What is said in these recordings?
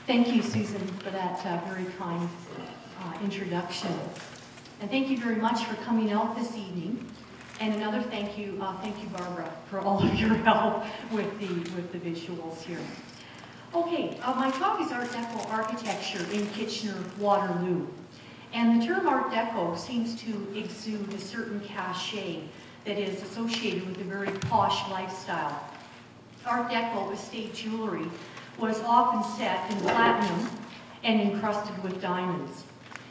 Thank you, Susan, for that very kind introduction. And thank you very much for coming out this evening. And another thank you, Barbara, for all of your help with the visuals here. Okay, my talk is Art Deco architecture in Kitchener-Waterloo. And the term Art Deco seems to exude a certain cachet that is associated with a very posh lifestyle. Art Deco estate jewelry was often set in platinum and encrusted with diamonds.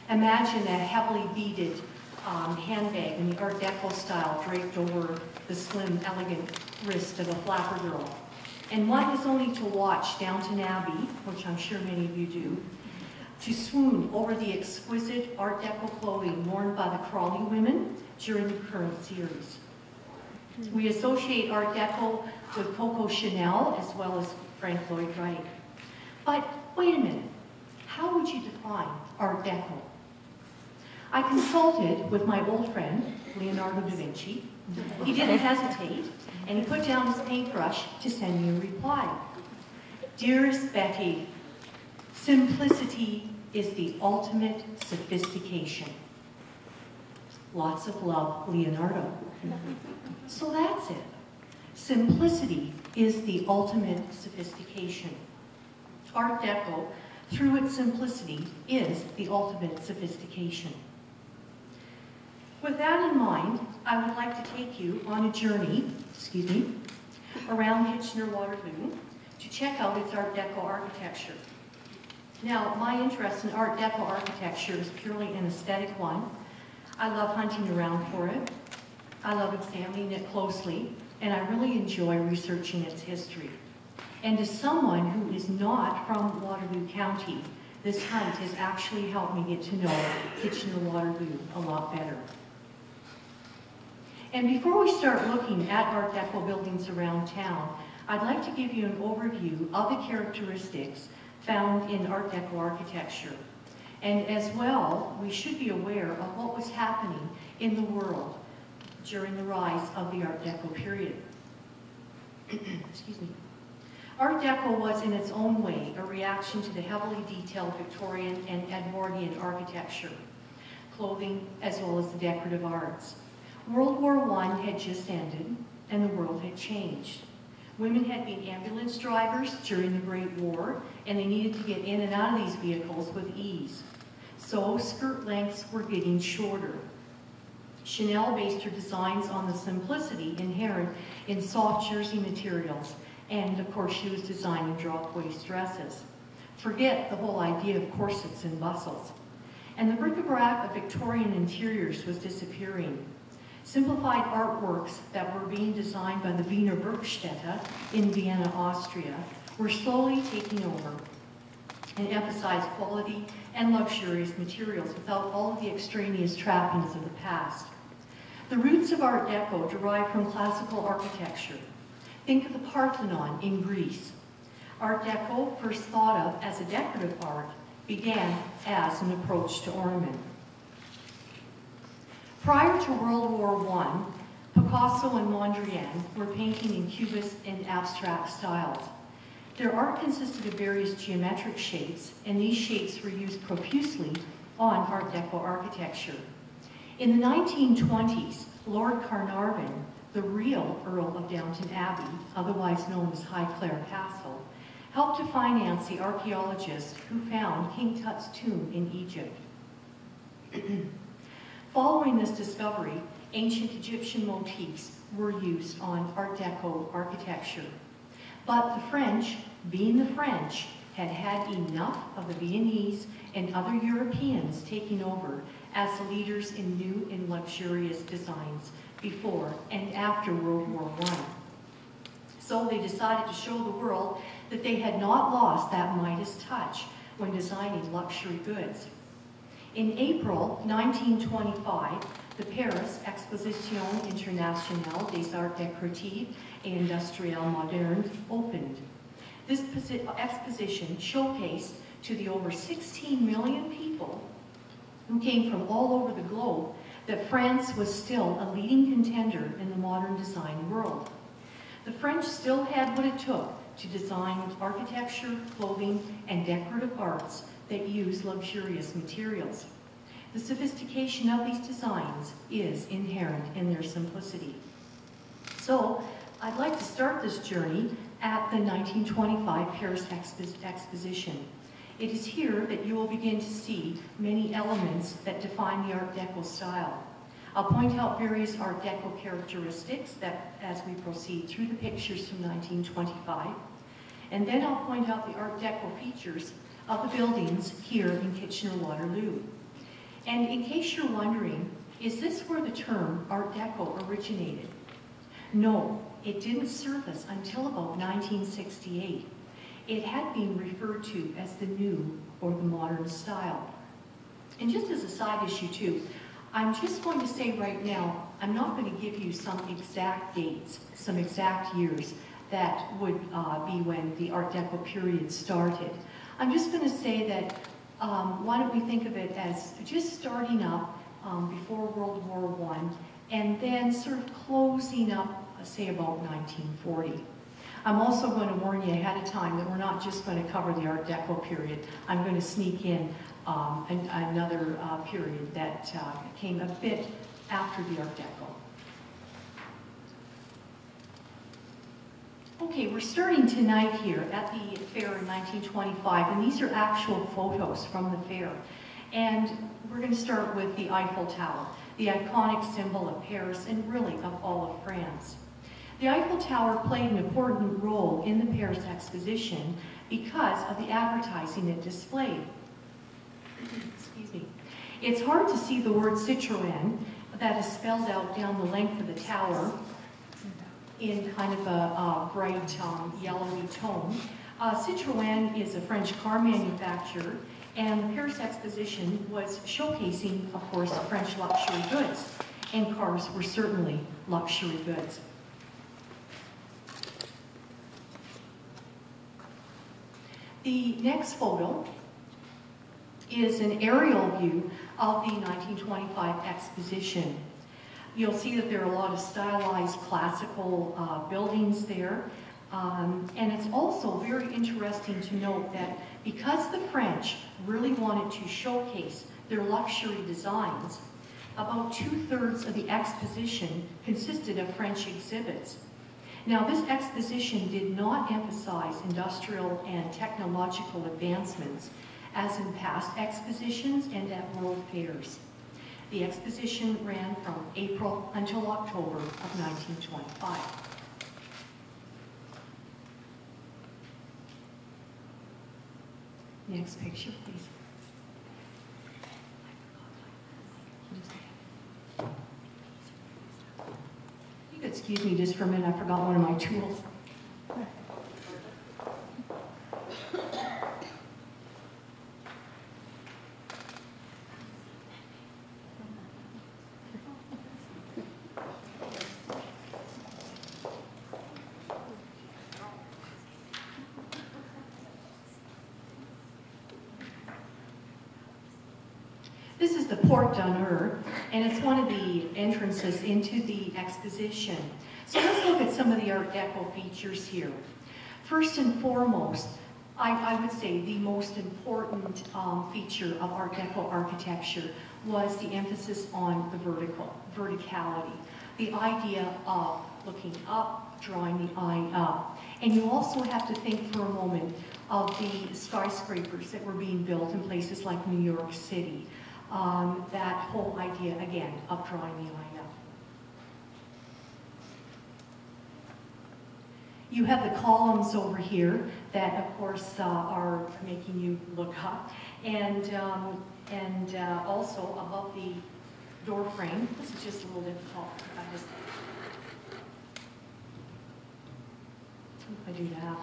Imagine a heavily beaded handbag in the Art Deco style draped over the slim, elegant wrist of a flapper girl. And one is only to watch Downton Abbey, which I'm sure many of you do, to swoon over the exquisite Art Deco clothing worn by the Crawley women during the current series. We associate Art Deco with Coco Chanel as well as Frank Lloyd Wright. But wait a minute, how would you define Art Deco? I consulted with my old friend, Leonardo da Vinci. He didn't hesitate, and he put down his paintbrush to send me a reply. Dearest Betty, simplicity is the ultimate sophistication. Lots of love, Leonardo. So that's it. Simplicity is the ultimate sophistication. Art Deco, through its simplicity, is the ultimate sophistication. With that in mind, I would like to take you on a journey, around Kitchener-Waterloo to check out its Art Deco architecture. Now, my interest in Art Deco architecture is purely an aesthetic one. I love hunting around for it. I love examining it closely, and I really enjoy researching its history. And as someone who is not from Waterloo County, this hunt has actually helped me get to know Kitchener-Waterloo a lot better. And before we start looking at Art Deco buildings around town, I'd like to give you an overview of the characteristics found in Art Deco architecture. And as well, we should be aware of what was happening in the world during the rise of the Art Deco period. Excuse me. Art Deco was, in its own way, a reaction to the heavily detailed Victorian and Edwardian architecture, clothing, as well as the decorative arts. World War I had just ended, and the world had changed. Women had been ambulance drivers during the Great War, and they needed to get in and out of these vehicles with ease. So skirt lengths were getting shorter. Chanel based her designs on the simplicity inherent in soft jersey materials, and of course she was designing drop-waist dresses. Forget the whole idea of corsets and bustles. And the bric-a-brac of Victorian interiors was disappearing. Simplified artworks that were being designed by the Wiener Werkstätte in Vienna, Austria, were slowly taking over and emphasized quality and luxurious materials without all of the extraneous trappings of the past. The roots of Art Deco derive from classical architecture. Think of the Parthenon in Greece. Art Deco, first thought of as a decorative art, began as an approach to ornament. Prior to World War I, Picasso and Mondrian were painting in cubist and abstract styles. Their art consisted of various geometric shapes, and these shapes were used profusely on Art Deco architecture. In the 1920s, Lord Carnarvon, the real Earl of Downton Abbey, otherwise known as Highclere Castle, helped to finance the archaeologists who found King Tut's tomb in Egypt. Following this discovery, ancient Egyptian motifs were used on Art Deco architecture. But the French, being the French, had had enough of the Viennese and other Europeans taking over as the leaders in new and luxurious designs before and after World War I. So they decided to show the world that they had not lost that Midas touch when designing luxury goods. In April 1925, the Paris Exposition Internationale des Arts Décoratifs et Industriels Modernes opened. This exposition showcased to the over 16 million people who came from all over the globe that France was still a leading contender in the modern design world. The French still had what it took to design architecture, clothing, and decorative arts that use luxurious materials. The sophistication of these designs is inherent in their simplicity. So, I'd like to start this journey at the 1925 Paris Exposition. It is here that you will begin to see many elements that define the Art Deco style. I'll point out various Art Deco characteristics that as we proceed through the pictures from 1925, and then I'll point out the Art Deco features of the buildings here in Kitchener-Waterloo. And in case you're wondering, is this where the term Art Deco originated? No, it didn't surface until about 1968. It had been referred to as the new or the modern style. And just as a side issue too, I'm just going to say right now, I'm not going to give you some exact dates, some exact years that would be when the Art Deco period started. I'm just going to say that why don't we think of it as just starting up before World War I and then sort of closing up, say about 1940. I'm also going to warn you ahead of time that we're not just going to cover the Art Deco period. I'm going to sneak in another period that came a bit after the Art Deco. Okay, we're starting tonight here at the fair in 1925, and these are actual photos from the fair. And we're going to start with the Eiffel Tower, the iconic symbol of Paris and really of all of France. The Eiffel Tower played an important role in the Paris Exposition because of the advertising it displayed. Excuse me. It's hard to see the word Citroën that is spelled out down the length of the tower in kind of a bright yellowy tone. Citroën is a French car manufacturer, and the Paris Exposition was showcasing, of course, French luxury goods, and cars were certainly luxury goods. The next photo is an aerial view of the 1925 exposition. You'll see that there are a lot of stylized classical buildings there. And it's also very interesting to note that because the French really wanted to showcase their luxury designs, about 2/3 of the exposition consisted of French exhibits. Now, this exposition did not emphasize industrial and technological advancements as in past expositions and at world fairs. The exposition ran from April until October of 1925. Next picture, please. You could excuse me just for a minute, I forgot one of my tools. This is the Porte d'Honneur, and it's one of the entrances into the exposition. So let's look at some of the Art Deco features here. First and foremost, I would say the most important feature of Art Deco architecture was the emphasis on the verticality. The idea of looking up, drawing the eye up. And you also have to think for a moment of the skyscrapers that were being built in places like New York City. That whole idea, again, of drawing the eye up. You have the columns over here that, of course, are making you look up. And also above the door frame, this is just a little difficult. If I do that.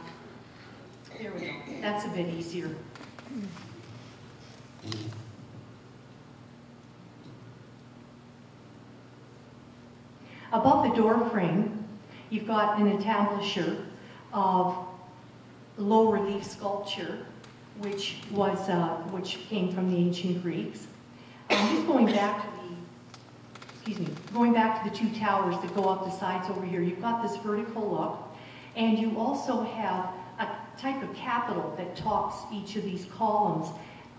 There we go. That's a bit easier. Above the door frame, you've got an entablature of low relief sculpture, which came from the ancient Greeks. Just going back to the two towers that go up the sides over here, you've got this vertical look, and you also have type of capital that tops each of these columns.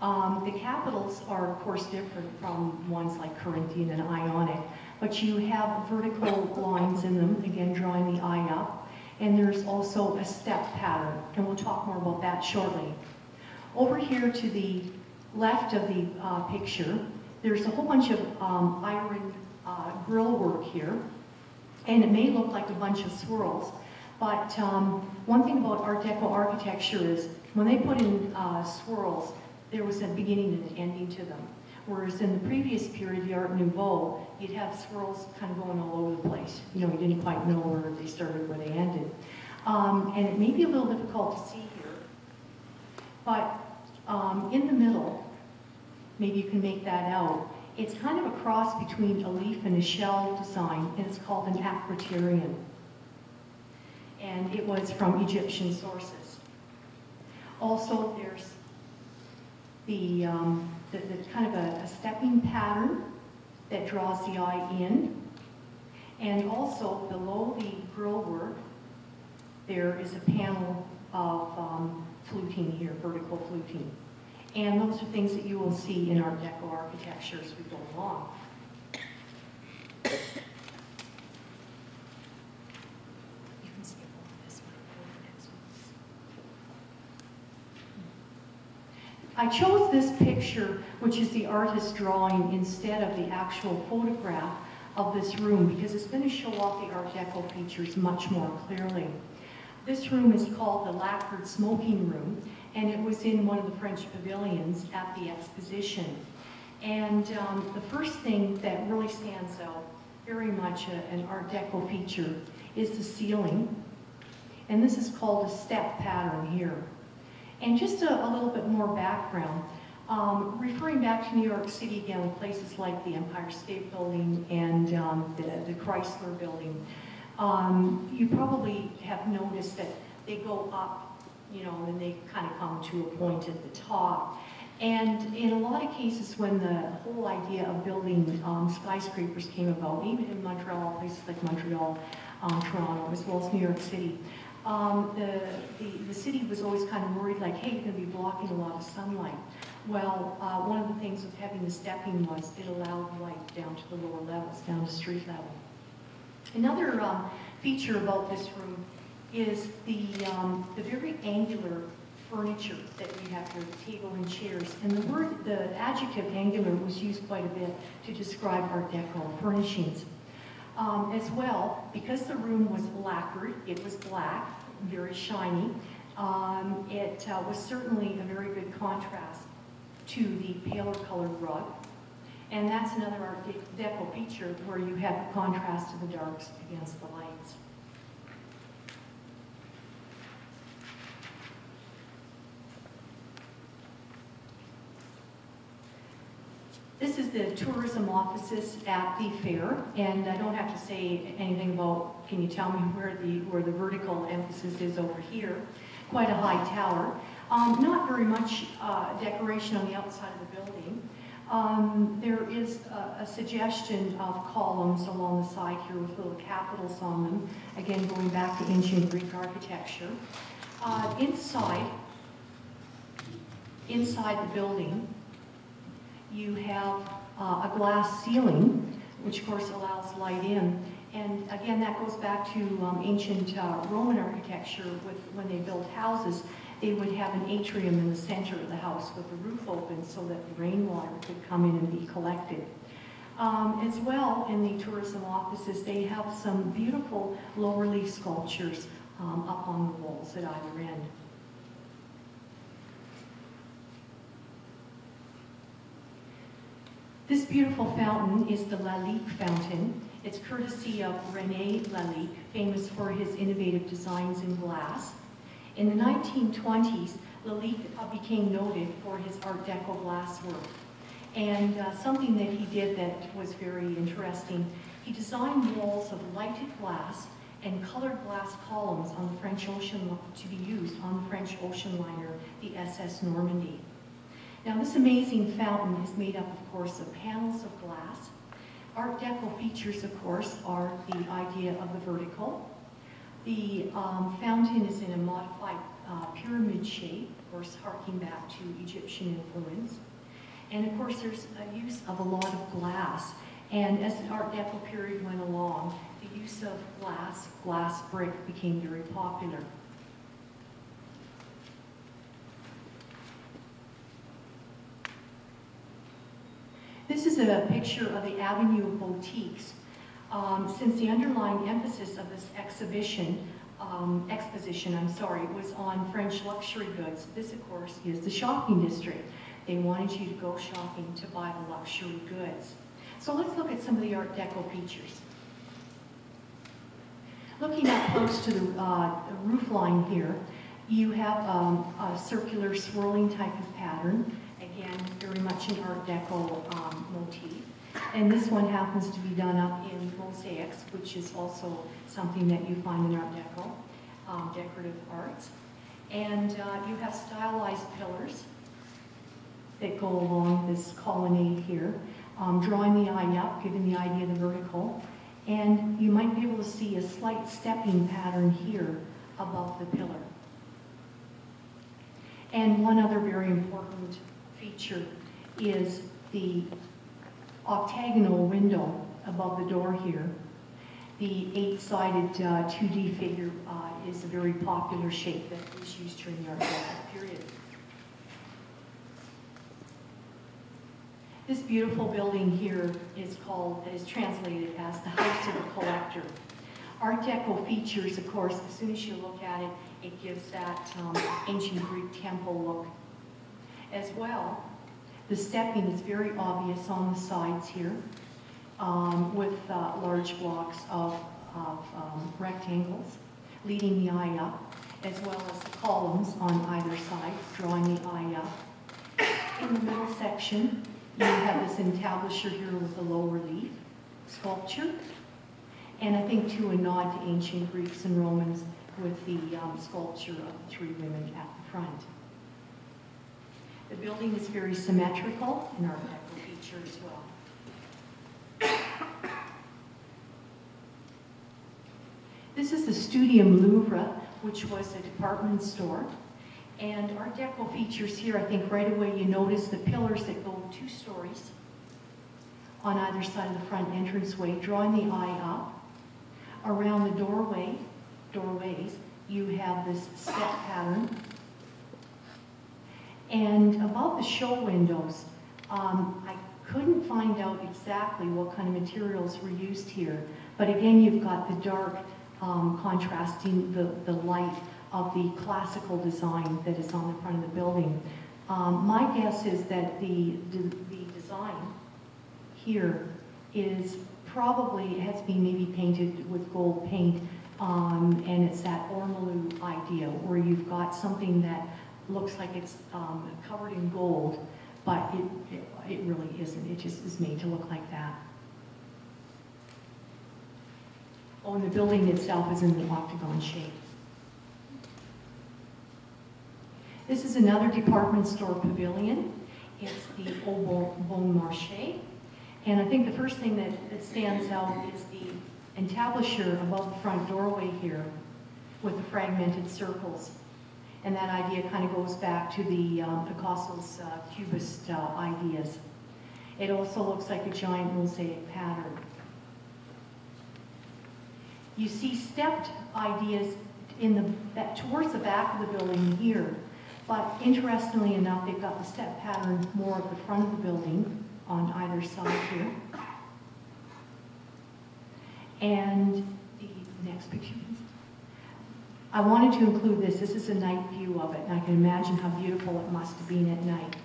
The capitals are, of course, different from ones like Corinthian and Ionic, but you have vertical lines in them, again, drawing the eye up, and there's also a step pattern, and we'll talk more about that shortly. Over here to the left of the picture, there's a whole bunch of iron grill work here, and it may look like a bunch of swirls, but one thing about Art Deco architecture is when they put in swirls, there was a beginning and an ending to them. Whereas in the previous period, the Art Nouveau, you'd have swirls kind of going all over the place. You know, you didn't quite know where they started, where they ended. And it may be a little difficult to see here, but in the middle, maybe you can make that out, it's kind of a cross between a leaf and a shell design, and it's called an acroterion. And it was from Egyptian sources. Also, there's the kind of a stepping pattern that draws the eye in. And also, below the grill work, there is a panel of fluting here, vertical fluting. And those are things that you will see in Art Deco architecture as we go along. You can skip over this one, go to the next one. I chose this picture, which is the artist's drawing, instead of the actual photograph of this room, because it's going to show off the Art Deco features much more clearly. This room is called the Lacquered Smoking Room, and it was in one of the French pavilions at the exposition. And the first thing that really stands out, very much an Art Deco feature, is the ceiling. And this is called a step pattern here. And just a little bit more background, referring back to New York City again, places like the Empire State Building and the Chrysler Building, you probably have noticed that they go up, you know, and they kind of come to a point at the top. And in a lot of cases, when the whole idea of building skyscrapers came about, even in Montreal, places like Montreal, Toronto, as well as New York City, the city was always kind of worried, like, hey, you're going to be blocking a lot of sunlight. Well, one of the things with having the stepping was it allowed light down to the lower levels, down to street level. Another feature about this room is the very angular furniture that we have here, the table and chairs. And the adjective angular was used quite a bit to describe Art Deco furnishings. As well, because the room was lacquered, it was black, very shiny, it was certainly a very good contrast to the paler colored rug. And that's another Art Deco feature where you have the contrast of the darks against the lights. This is the tourism offices at the fair, and I don't have to say anything about, can you tell me where the vertical emphasis is over here? Quite a high tower. Not very much decoration on the outside of the building. There is a suggestion of columns along the side here with little capitals on them, again going back to ancient Greek architecture. Inside the building, you have a glass ceiling, which of course allows light in. And again, that goes back to ancient Roman architecture. When they built houses, they would have an atrium in the center of the house with the roof open so that the rainwater could come in and be collected. As well, in the tourism offices, they have some beautiful low-relief sculptures up on the walls at either end. This beautiful fountain is the Ladich fountain. It's courtesy of René Ladich, famous for his innovative designs in glass. In the 1920s, Ladich became noted for his Art Deco glass work. And something that he did that was very interesting, he designed walls of lighted glass and colored glass columns on the French Ocean to be used on the French ocean liner, the SS Normandy. Now, this amazing fountain is made up, of course, of panels of glass. Art Deco features, of course, are the idea of the vertical. The fountain is in a modified pyramid shape, of course harking back to Egyptian influence. And of course there's a use of a lot of glass. And as the Art Deco period went along, the use of glass brick became very popular. This is a picture of the Avenue of Boutiques. Since the underlying emphasis of this exposition was on French luxury goods, this of course is the shopping district. They wanted you to go shopping to buy the luxury goods. So let's look at some of the Art Deco features. Looking up close to the roof line here, you have a circular swirling type of pattern. Again, very much an Art Deco motif. And this one happens to be done up in mosaics, which is also something that you find in Art Deco, decorative arts. And you have stylized pillars that go along this colonnade here, drawing the eye up, giving the idea of the vertical. And you might be able to see a slight stepping pattern here above the pillar. And one other very important feature is the octagonal window above the door here. The 8-sided 2D figure is a very popular shape that was used during the Art Deco period. This beautiful building here is translated as the House of the Collector. Art Deco features, of course, as soon as you look at it, it gives that ancient Greek temple look. As well, the stepping is very obvious on the sides here, with large blocks of rectangles leading the eye up, as well as the columns on either side, drawing the eye up. In the middle section, you have this entablature here with the low relief sculpture, and I think to a nod to ancient Greeks and Romans with the sculpture of the 3 women at the front. The building is very symmetrical, an Art Deco feature as well. This is the Studium Louvre, which was a department store. And Art Deco features here, I think right away you notice the pillars that go 2 stories on either side of the front entranceway, drawing the eye up. Around the doorways, you have this step pattern. And above the show windows, I couldn't find out exactly what kind of materials were used here. But again, you've got the dark contrasting the light of the classical design that is on the front of the building. My guess is that the design here is probably, has been maybe painted with gold paint, and it's that ormolu idea where you've got something that looks like it's covered in gold, but it really isn't. It just is made to look like that. Oh, and the building itself is in the octagon shape. This is another department store pavilion. It's the Au Bon Marché. And I think the first thing that stands out is the entablature above the front doorway here with the fragmented circles. And that idea kind of goes back to the Picasso's Cubist ideas. It also looks like a giant mosaic pattern. You see stepped ideas towards the back of the building here, but interestingly enough, they've got the step pattern more at the front of the building on either side here. And the next picture, please. I wanted to include this. This is a night view of it, and I can imagine how beautiful it must have been at night.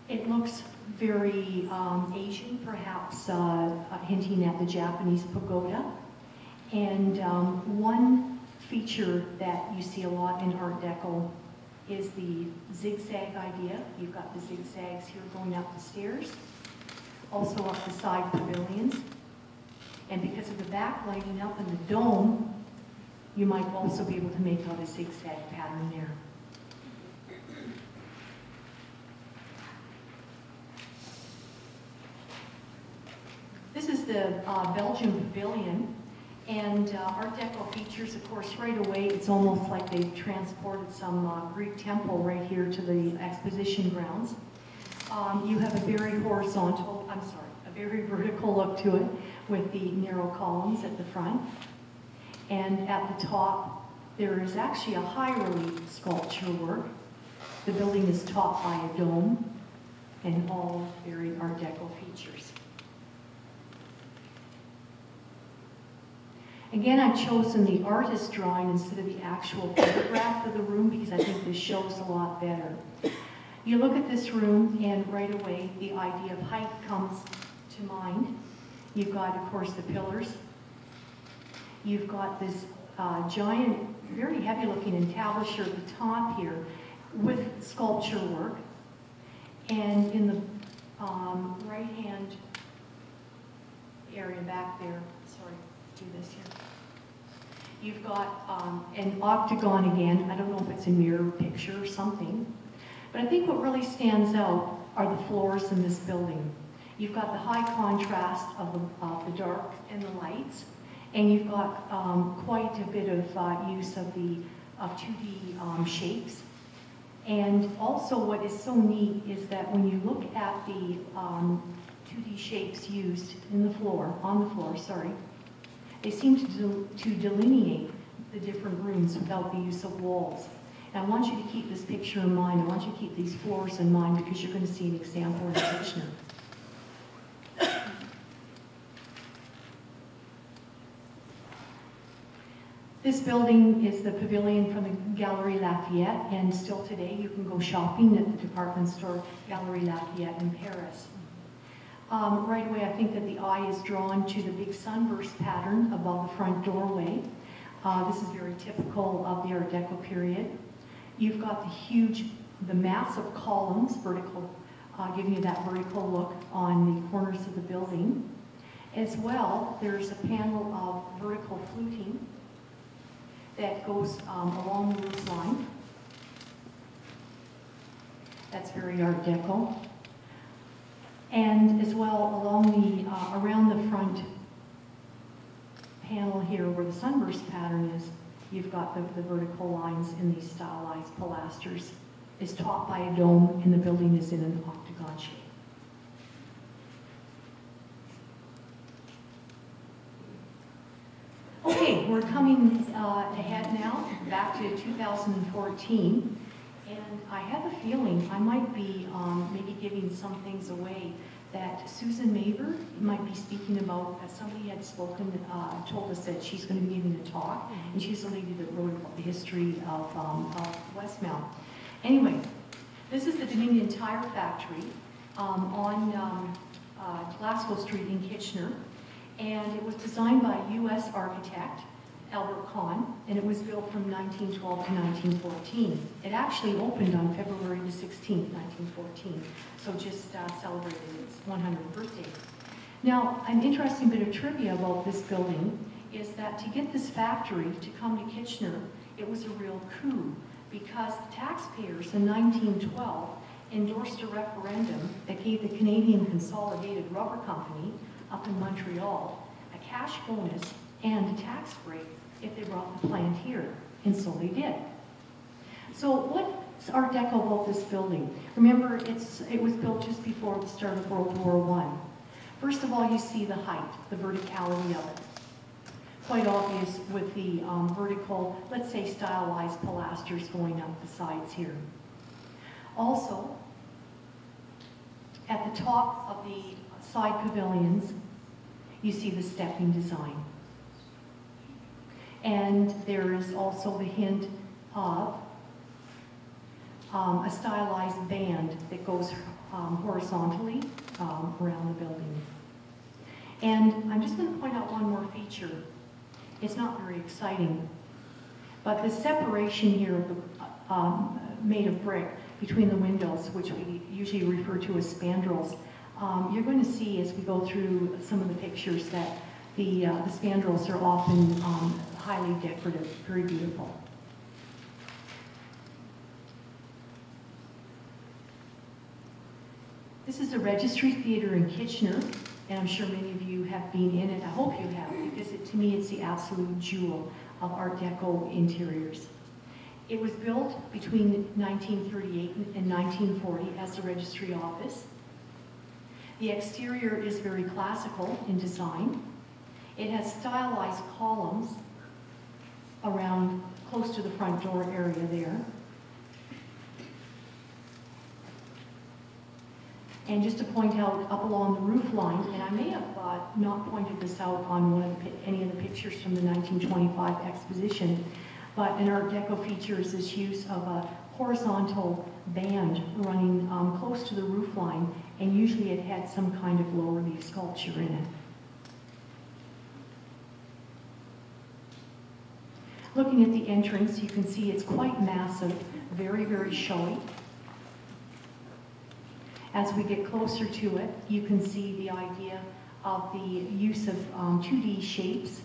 It looks very Asian, perhaps hinting at the Japanese pagoda. And one feature that you see a lot in Art Deco is the zigzag idea. You've got the zigzags here going up the stairs, also up the side pavilions. And because of the backlighting up in the dome, you might also be able to make out a zigzag pattern there. This is the Belgian pavilion, And Art Deco features, of course, right away, it's almost like they've transported some Greek temple right here to the exposition grounds. You have a very a very vertical look to it with the narrow columns at the front. And at the top, there is actually a high relief sculpture work. The building is topped by a dome and all very Art Deco features. Again, I've chosen the artist drawing instead of the actual photograph of the room because I think this shows a lot better. You look at this room and right away the idea of height comes to mind. You've got, of course, the pillars. You've got this giant, very heavy looking entablature at the top here with sculpture work. And in the right hand area back there, sorry, do this here. You've got an octagon again. I don't know if it's a mirror picture or something. But I think what really stands out are the floors in this building. You've got the high contrast of the dark and the lights. And you've got quite a bit of use of the 2D shapes. And also what is so neat is that when you look at the 2D shapes used on the floor, they seem to delineate the different rooms without the use of walls. And I want you to keep this picture in mind. I want you to keep these floors in mind because you're going to see an example in Kitchener. This building is the pavilion from the Galerie Lafayette, and still today you can go shopping at the department store Galerie Lafayette in Paris. Right away, I think that the eye is drawn to the big sunburst pattern above the front doorway. This is very typical of the Art Deco period. You've got the massive columns, vertical, giving you that vertical look on the corners of the building. As well, there's a panel of vertical fluting that goes along the roof line. That's very Art Deco. And as well along around the front panel here where the sunburst pattern is, you've got the vertical lines in these stylized pilasters. It's topped by a dome and the building is in an octagon shape. Okay, we're coming ahead now, back to 2014. And I have a feeling I might be maybe giving some things away that Susan Maber might be speaking about. Somebody had spoken, told us that she's going to be giving a talk, and she's the lady that wrote about the history of Westmount. Anyway, this is the Dominion Tire Factory on Glasgow Street in Kitchener, and it was designed by a U.S. architect, Albert Kahn, and it was built from 1912 to 1914. It actually opened on February the 16th, 1914, so just celebrated its 100th birthday. Now, an interesting bit of trivia about this building is that to get this factory to come to Kitchener, it was a real coup, because the taxpayers in 1912 endorsed a referendum that gave the Canadian Consolidated Rubber Company up in Montreal a cash bonus and a tax break if they brought the plant here, and so they did. So what's Art Deco about this building? Remember, it was built just before the start of World War I. First of all, you see the height, the verticality of it. Quite obvious with the vertical, let's say stylized pilasters going up the sides here. Also, at the top of the side pavilions, you see the stepping design. And there is also the hint of a stylized band that goes horizontally around the building. And I'm just going to point out one more feature. It's not very exciting, but the separation here of the, made of brick between the windows, which we usually refer to as spandrels, you're going to see as we go through some of the pictures that the spandrels are often highly decorative, very beautiful. This is a Registry Theatre in Kitchener, and I'm sure many of you have been in it. I hope you have, because to me it's the absolute jewel of Art Deco interiors. It was built between 1938 and 1940 as the registry office. The exterior is very classical in design. It has stylized columns around close to the front door area there. And just to point out, up along the roof line, and I may have not pointed this out on any of the pictures from the 1925 exposition, but an Art Deco feature is this use of a horizontal band running close to the roof line, and usually it had some kind of low-relief sculpture in it. Looking at the entrance, you can see it's quite massive, very, very showy. As we get closer to it, you can see the idea of the use of 2D shapes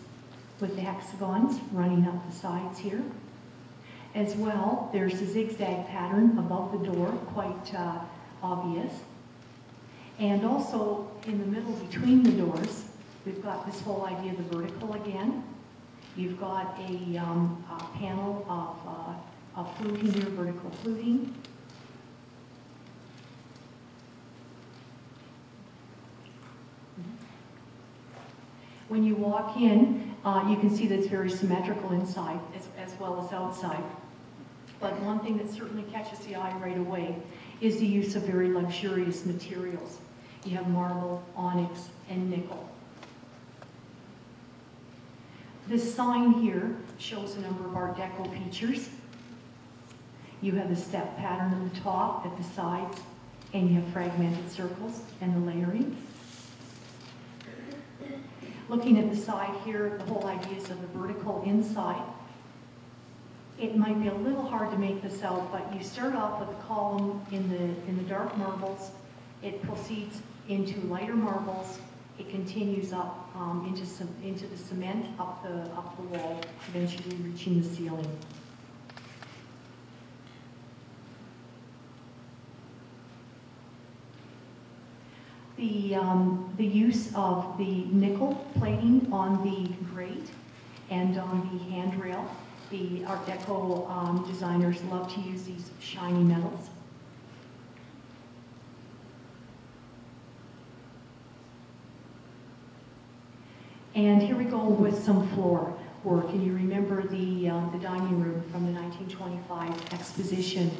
with the hexagons running up the sides here. As well, there's a zigzag pattern above the door, quite obvious. And also in the middle between the doors, we've got this whole idea of the vertical again. You've got a panel of fluting here, vertical fluting. When you walk in, you can see that it's very symmetrical inside as well as outside. But one thing that certainly catches the eye right away is the use of very luxurious materials. You have marble, onyx, and nickel. This sign here shows a number of Art Deco features. You have the step pattern at the top, at the sides, and you have fragmented circles and the layering. Looking at the side here, the whole idea is of the vertical inside. It might be a little hard to make this out, but you start off with a column in the dark marbles. It proceeds into lighter marbles. It continues up into the cement, up the wall, eventually reaching the ceiling. The use of the nickel plating on the grate and on the handrail. The Art Deco designers love to use these shiny metals. And here we go with some floor work. And you remember the dining room from the 1925 exposition.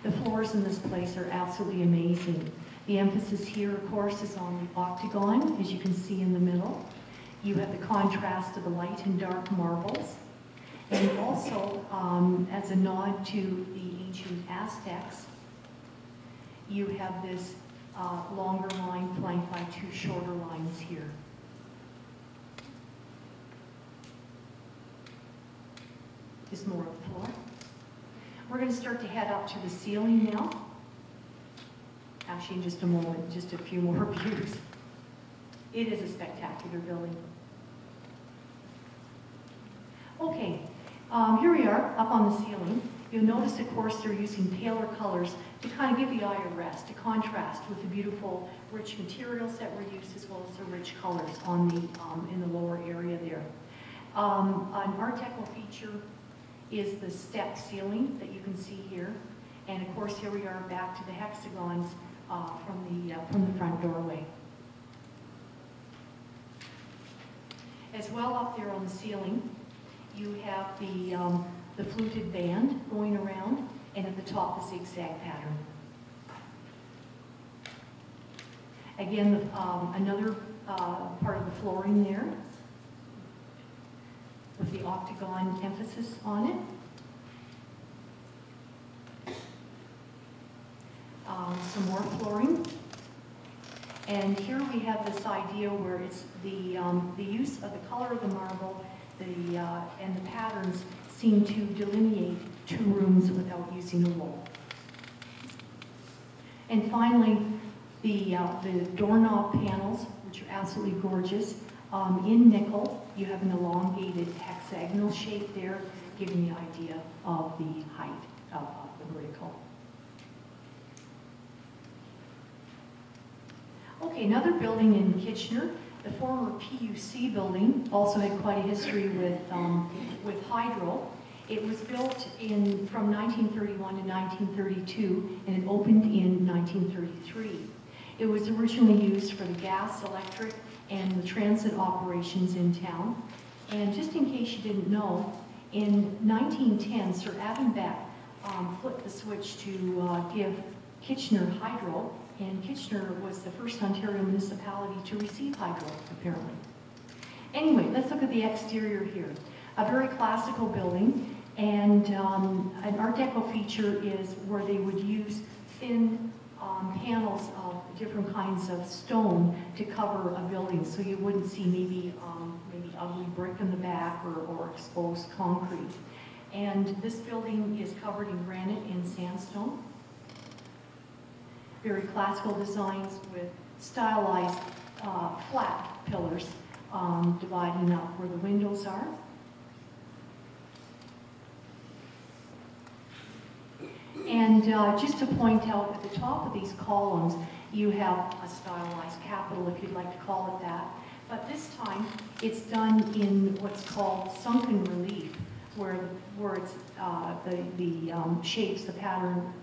The floors in this place are absolutely amazing. The emphasis here, of course, is on the octagon, as you can see in the middle. You have the contrast of the light and dark marbles. And also, as a nod to the ancient Aztecs, you have this longer line flanked by two shorter lines here. Just more of the floor. We're going to start to head up to the ceiling now. Actually, in just a moment, just a few more views. It is a spectacular building. Okay, here we are up on the ceiling. You'll notice, of course, they're using paler colors to kind of give the eye a rest, to contrast with the beautiful, rich materials that were used, as well as the rich colors on the in the lower area there. An Art Deco feature is the step ceiling that you can see here, and of course, here we are back to the hexagons from the front doorway. As well, up there on the ceiling, you have the fluted band going around, and at the top, the zigzag pattern. Again, another part of the flooring there, with the octagon emphasis on it. Some more flooring. And here we have this idea where it's the use of the color of the marble and the patterns seem to delineate two rooms without using a wall. And finally, the doorknob panels, which are absolutely gorgeous. In nickel, you have an elongated hexagonal shape there, giving the idea of the height of the vertical. Okay, Okay, another building in Kitchener, the former PUC building, also had quite a history with hydro. It was built from 1931 to 1932, and it opened in 1933. It was originally used for the gas, electric, and the transit operations in town. And just in case you didn't know, in 1910, Sir Adam Beck flipped the switch to give Kitchener hydro, and Kitchener was the first Ontario municipality to receive hydro, apparently. Anyway, let's look at the exterior here. A very classical building, and an Art Deco feature is where they would use thin panels of different kinds of stone to cover a building, so you wouldn't see maybe ugly brick in the back or exposed concrete. And this building is covered in granite and sandstone. Very classical designs with stylized flat pillars dividing up where the windows are. And just to point out, at the top of these columns, you have a stylized capital, if you'd like to call it that. But this time, it's done in what's called sunken relief, where it's the shapes, the pattern,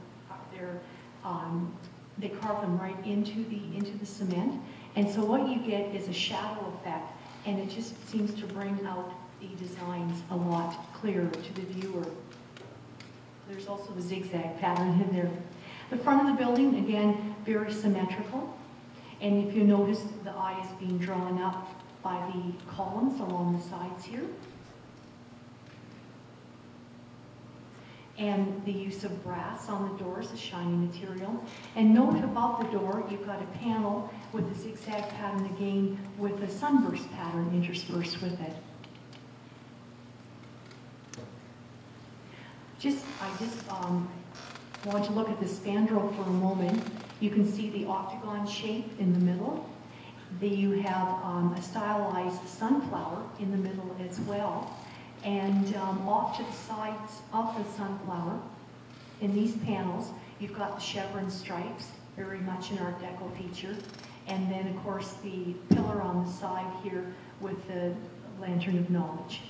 they carve them right into the cement. And so what you get is a shadow effect, and it just seems to bring out the designs a lot clearer to the viewer. There's also the zigzag pattern in there. The front of the building, again, very symmetrical. And if you notice, the eye is being drawn up by the columns along the sides here. And the use of brass on the doors, a shiny material. And note above the door, you've got a panel with a zigzag pattern again with a sunburst pattern interspersed with it. I just want to look at the spandrel for a moment. You can see the octagon shape in the middle. You have a stylized sunflower in the middle as well. And off to the sides of the sunflower, in these panels, you've got the chevron stripes, very much an Art Deco feature. And then, of course, the pillar on the side here with the lantern of knowledge.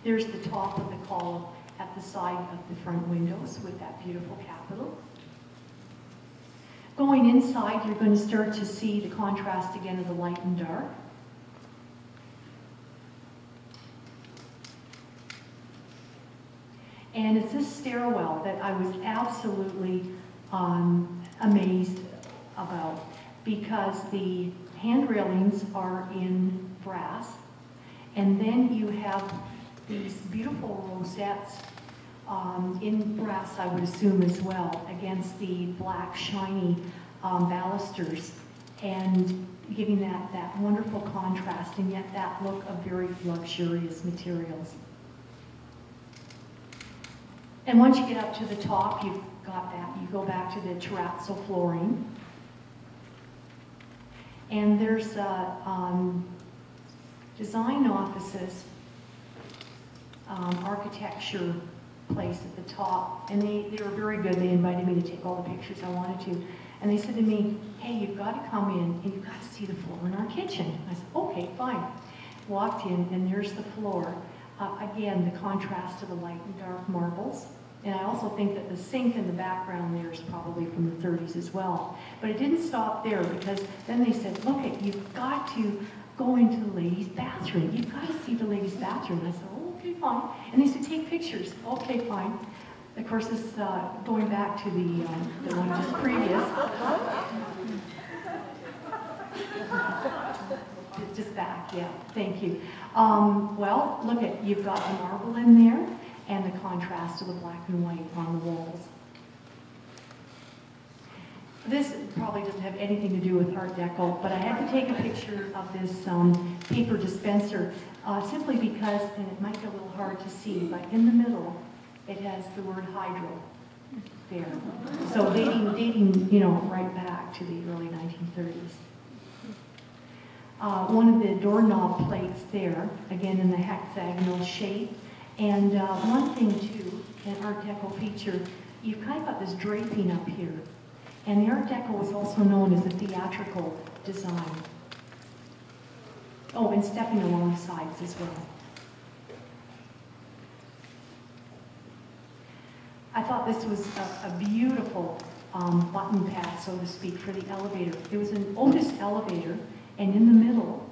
There's the top of the column at the side of the front windows with that beautiful capital. Going inside, you're going to start to see the contrast again of the light and dark. And it's this stairwell that I was absolutely amazed about, because the hand railings are in brass, and then you have these beautiful rosettes in brass, I would assume as well, against the black shiny balusters, and giving that wonderful contrast, and yet that look of very luxurious materials. And once you get up to the top, you've got that. You go back to the terrazzo flooring. And there's design offices, architecture place at the top. And they were very good. They invited me to take all the pictures I wanted to. And they said to me, hey, you've got to come in and you've got to see the floor in our kitchen. I said, okay, fine. Walked in, and there's the floor. Again, the contrast to the light and dark marbles. And I also think that the sink in the background there is probably from the 30s as well. But it didn't stop there, because then they said, look, you've got to go into the ladies' bathroom. You've got to see the ladies' bathroom. And I said, oh, okay, fine. And they said, take pictures. Okay, fine. Of course, this is going back to the one just previous. Just back, yeah, thank you. Well, look you've got the marble in there and the contrast of the black and white on the walls. This probably doesn't have anything to do with Art Deco, but I had to take a picture of this paper dispenser simply because, and it might be a little hard to see, but in the middle it has the word hydro there. So dating, you know, right back to the early 1930s. One of the doorknob plates there, again in the hexagonal shape. And one thing too, an Art Deco feature, you've kind of got this draping up here. And the Art Deco is also known as a theatrical design. Oh, and stepping along the sides as well. I thought this was a beautiful button pad, so to speak, for the elevator. It was an Otis elevator, and in the middle,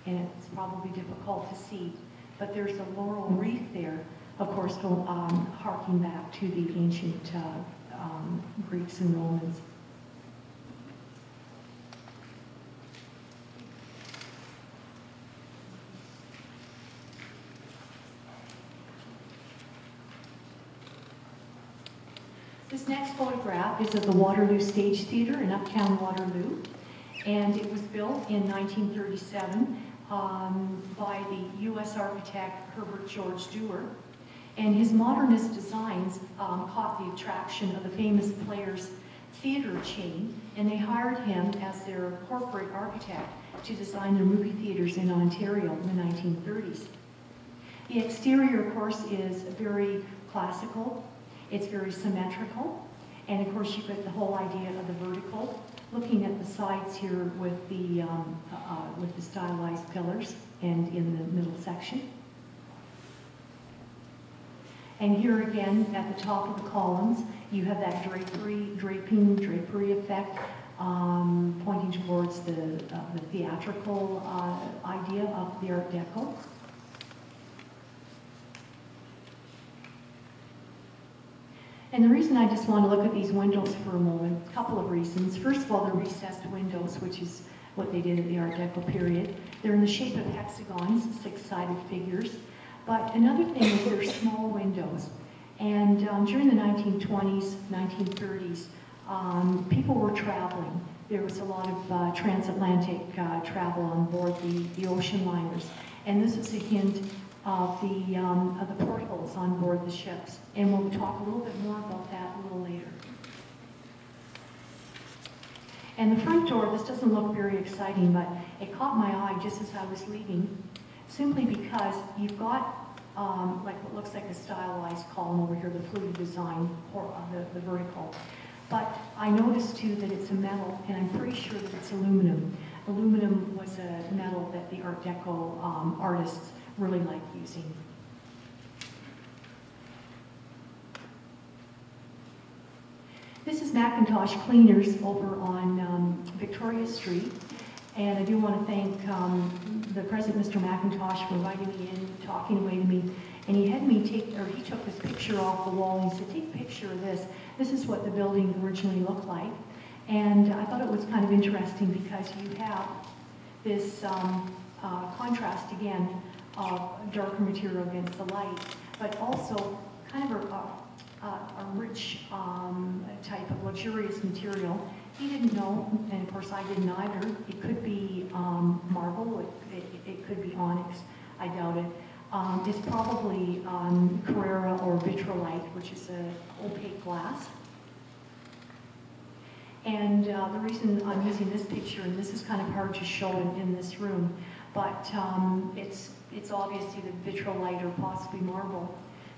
and it's probably difficult to see, but there's a laurel wreath there, of course, harking back to the ancient Greeks and Romans. This next photograph is of the Waterloo Stage Theatre in Uptown Waterloo, and it was built in 1937 by the U.S. architect Herbert George Dewar, and his modernist designs caught the attraction of the famous Players theater chain, and they hired him as their corporate architect to design their movie theaters in Ontario in the 1930s. The exterior, of course, is very classical. It's very symmetrical, and of course you get the whole idea of the vertical. Looking at the sides here with the stylized pillars, and in the middle section. And here again, at the top of the columns, you have that drapery effect, pointing towards the theatrical idea of the Art Deco. And the reason I just want to look at these windows for a moment, a couple of reasons. First of all, they're recessed windows, which is what they did at the Art Deco period. They're in the shape of hexagons, six-sided figures. But another thing is they're small windows. And during the 1920s, 1930s, people were traveling. There was a lot of transatlantic travel on board the ocean liners. And this is a hint of the portholes on board the ships. And we'll talk a little bit more about that a little later. And the front door, this doesn't look very exciting, but it caught my eye just as I was leaving, simply because you've got like what looks like a stylized column over here, the fluted design, or the vertical. But I noticed too that it's a metal, and I'm pretty sure that it's aluminum. Aluminum was a metal that the Art Deco artists really liked using. This is Macintosh Cleaners over on Victoria Street. And I do want to thank the President, Mr. McIntosh, for inviting me in, talking away to me. And he had me he took this picture off the wall, and he said, take a picture of this. This is what the building originally looked like. And I thought it was kind of interesting because you have this contrast, again, of darker material against the light, but also kind of a rich type of luxurious material. He didn't know, and of course I didn't either. It could be marble, it could be onyx, I doubt it. It's probably Carrara or vitrolite, which is an opaque glass. And the reason I'm using this picture, and this is kind of hard to show in this room, but it's obviously the vitrolite or possibly marble,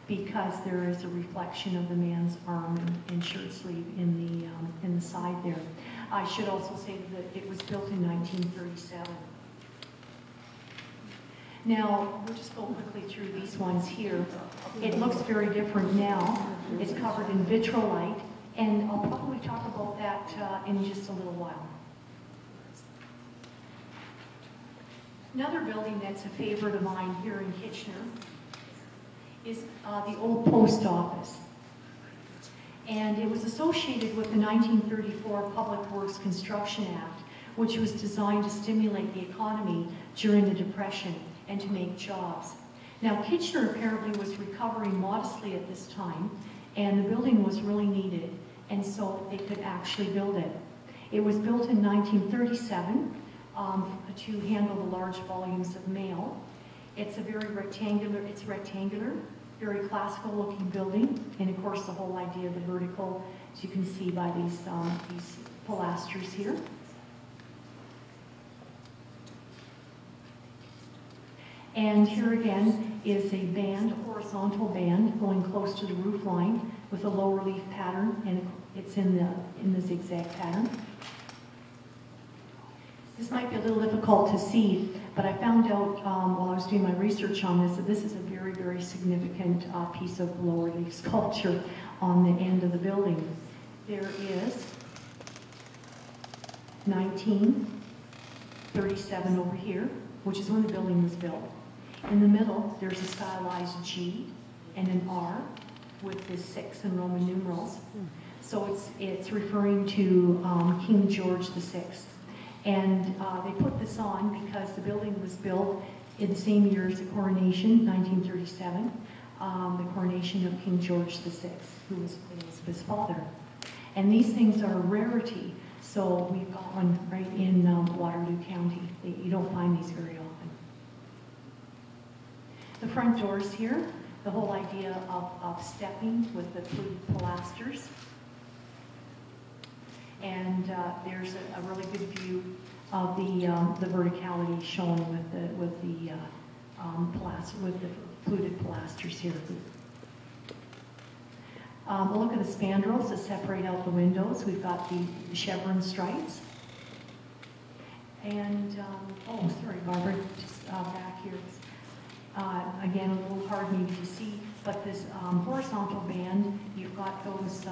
because there is a reflection of the man's arm and shirt sleeve in the side there. I should also say that it was built in 1937. Now, we'll just go quickly through these ones here. It looks very different now. It's covered in vitrolite, and I'll probably talk about that in just a little while. Another building that's a favorite of mine here in Kitchener is the old post office. And it was associated with the 1934 Public Works Construction Act, which was designed to stimulate the economy during the Depression and to make jobs. Now, Kitchener apparently was recovering modestly at this time, and the building was really needed, and so they could actually build it. It was built in 1937 to handle the large volumes of mail. It's a very rectangular, very classical looking building, and of course the whole idea of the vertical, as you can see by these pilasters here. And here again is a band, a horizontal band, going close to the roof line with a low relief pattern, and it's in the zigzag pattern. This might be a little difficult to see, but I found out while I was doing my research on this that this is a very, very significant piece of low relief sculpture on the end of the building. There is 1937 over here, which is when the building was built. In the middle, there's a stylized G and an R with the 6 in Roman numerals. So it's referring to King George VI. And they put this on because the building was built in the same year as the coronation, 1937, the coronation of King George VI, who was Elizabeth's father. And these things are a rarity. So we've got one right in Waterloo County. You don't find these very often. The front doors here, the whole idea of stepping with the fluted pilasters. And there's a really good view of the verticality shown with the fluted pilasters here. We'll look at the spandrels that separate out the windows. We've got the chevron stripes. And, oh, sorry, Barbara, just back here. Again, a little hard maybe to see, but this horizontal band, you've got those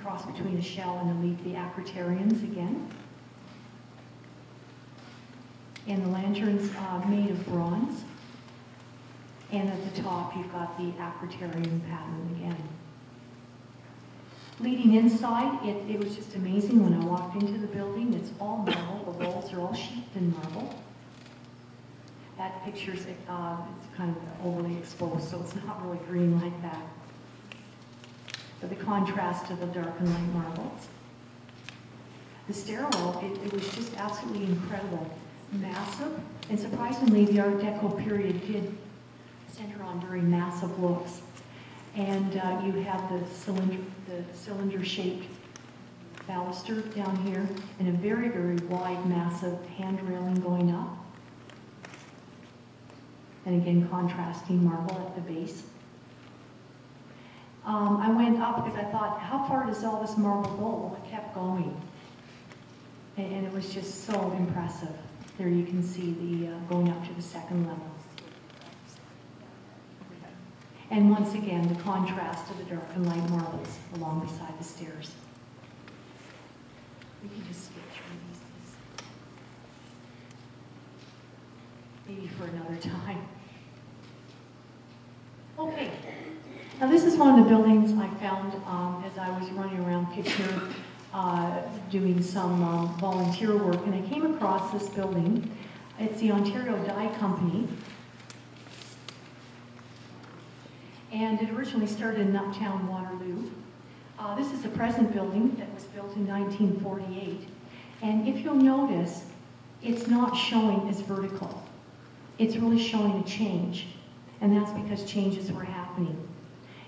cross between a shell and the acrotarians again. And the lanterns made of bronze. And at the top, you've got the acrotarian pattern again. Leading inside, it was just amazing when I walked into the building. It's all marble. The walls are all sheathed in marble. That picture's it's kind of overly exposed, so it's not really green like that. But the contrast to the dark and light marbles. The stairwell, it was just absolutely incredible. Massive, and surprisingly, the Art Deco period did center on very massive looks. And you have the cylinder-shaped baluster down here, and a very, very wide, massive hand railing going up. And again, contrasting marble at the base. I went up because I thought, how far does all this marble go? Well, it kept going. And it was just so impressive. There you can see the going up to the second level. And once again, the contrast of the dark and light marbles along beside the stairs. We can just skip through these. Maybe for another time. Okay. Now this is one of the buildings I found as I was running around Kitchener doing some volunteer work, and I came across this building. It's the Ontario Dye Company. And it originally started in uptown Waterloo. This is the present building that was built in 1948. And if you'll notice, it's not showing as vertical. It's really showing a change. And that's because changes were happening.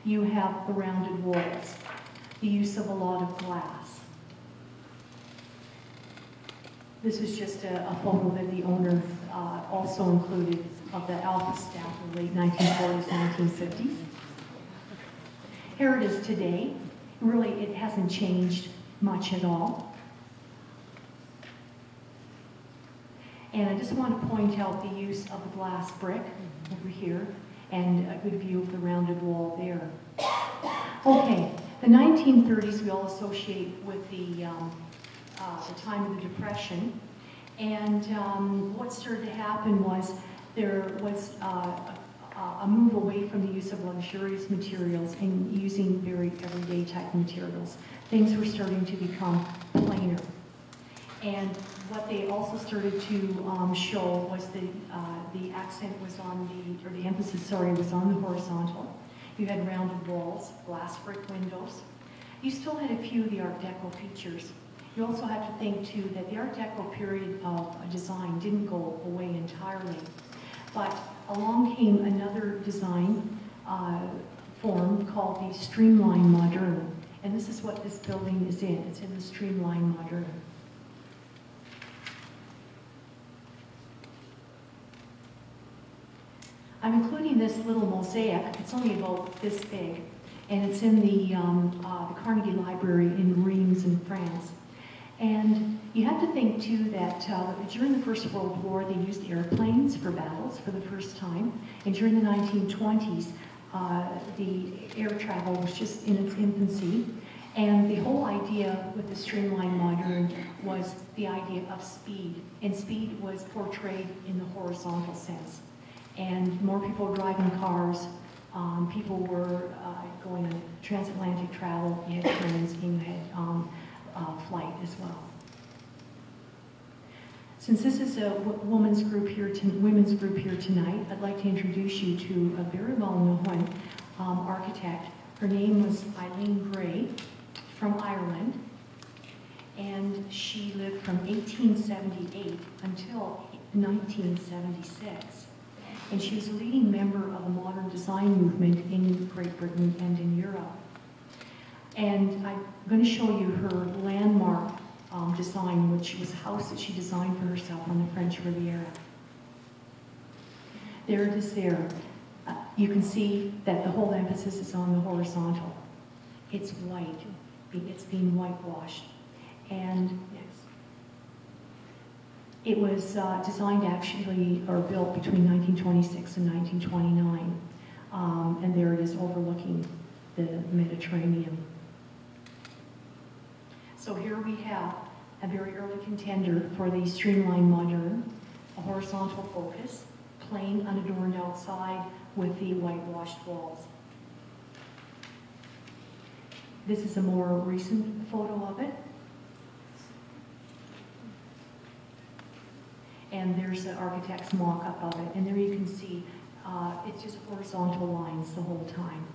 You have the rounded walls, the use of a lot of glass. This is just a photo that the owner also included of the Alpha staff in the late 1940s, 1950s. Here it is today. Really, it hasn't changed much at all. And I just want to point out the use of the glass brick over here and a good view of the rounded wall there. Okay, the 1930s we all associate with the time of the Depression. And what started to happen was there was a move away from the use of luxurious materials and using very everyday type materials. Things were starting to become plainer. And what they also started to show was the accent was on the, or the emphasis, sorry, was on the horizontal. You had rounded walls, glass brick windows. You still had a few of the Art Deco features. You also have to think too that the Art Deco period of design didn't go away entirely. But along came another design form called the streamline moderne. And this is what this building is in. It's in the streamline moderne. I'm including this little mosaic. It's only about this big, and it's in the Carnegie Library in Reims in France. And you have to think too that during the First World War they used airplanes for battles for the first time, and during the 1920s the air travel was just in its infancy, and the whole idea with the streamlined modern was the idea of speed, and speed was portrayed in the horizontal sense. And more people were driving cars, people were going on transatlantic travel, you had trains, and you had flight as well. Since this is a women's group here tonight, I'd like to introduce you to a very well-known architect. Her name was Eileen Gray from Ireland, and she lived from 1878 until 1976. And she was a leading member of the modern design movement in Great Britain and in Europe. And I'm going to show you her landmark design, which was a house that she designed for herself on the French Riviera. There it is there. You can see that the whole emphasis is on the horizontal. It's white. It's being whitewashed. And it was designed actually, or built between 1926 and 1929. And there it is overlooking the Mediterranean. So here we have a very early contender for the streamlined modern, a horizontal focus, plain unadorned outside with the whitewashed walls. This is a more recent photo of it. And there's the architect's mock-up of it. And there you can see it's just horizontal lines the whole time.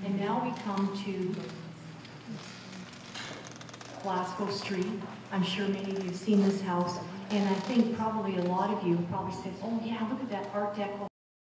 And now we come to Glasgow Street. I'm sure many of you have seen this house, and I think probably a lot of you have probably said, oh yeah, look at that Art Deco